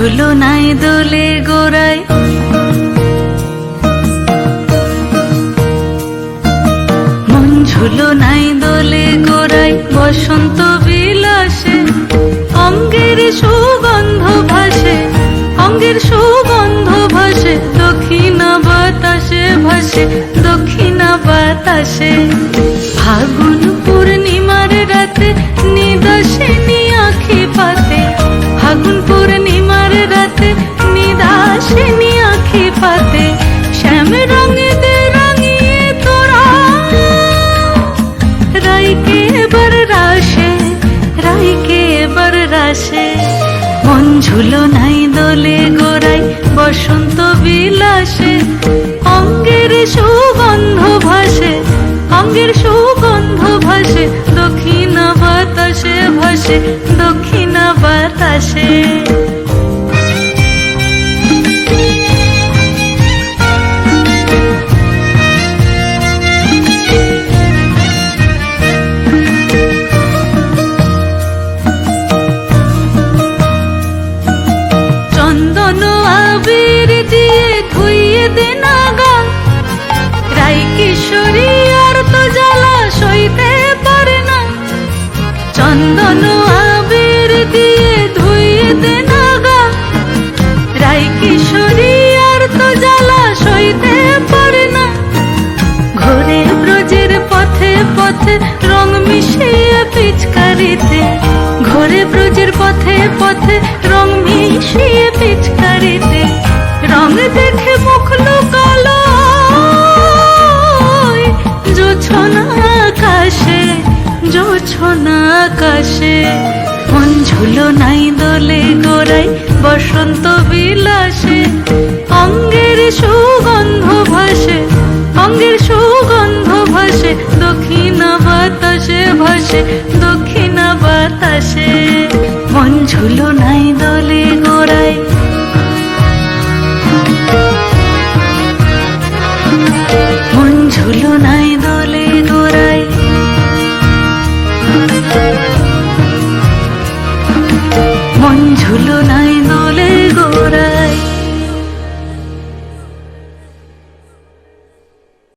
ঝুলো নাই দোলে গোড়ায়, মন ঝুলো নাই দোলে গোড়ায়, বসন্ত বিলাসে অঙ্গের সুগন্ধ ভাসে, অঙ্গের সুগন্ধ ভাসে, দক্ষিণা বাতাসে ভাসে, দক্ষিণা বাতাসে। ফাগুন পূর্ণিমার রাতে নিদাসিনী আঁখি পাতে, ফাগুন পূর্ণিমার রাতে নিদাসিনী আঁখি পাতে, শ্যাম রঙে দে রাঙিয়ে তোরা রাইকে এবার রাশে, রাইকে এবার রাশে। মন ঝুলো নাই দোলে গোড়ায়, বসন্ত বিলাসে অঙ্গের সুগন্ধ ভাসে, অঙ্গের সুগন্ধ ভাসে, দক্ষিণা বাতাসে ভাসে, দক্ষিণা বাতাসে। চন্দন আবির দিয়ে ধুইয়ে দে না গান, রাই কিশোরী আর তো জ্বালা সইতে পারে না। চন্দন আবির দিয়ে ধুইয়ে দে না গান, রাই কিশোরী আর তো জ্বালা সইতে পারে না। ঘোরে ব্রজের পথে পথে রং মিশিয়ে পিচকারিতে, ঘোরে ব্রজের পথে পথে রং মিশিয়ে পিচকারিতে, রং দেখে মুখ লুকালো জোছনা আকাশে, জোছনা আকাশে। মন ঝুলো নাই দোলে গোড়ায়, বসন্ত বিলাসে অঙ্গের সুগন্ধ ভাসে, অঙ্গের সুগন্ধ ভাসে, দক্ষিণা বাতাসে ভাসে, দক্ষিণা বাতাসে। মন ঝুলো নাই দোলে গোড়ায়, মন ঝুলো নাই দোলে গোড়ায়, মন ঝুলো নাই।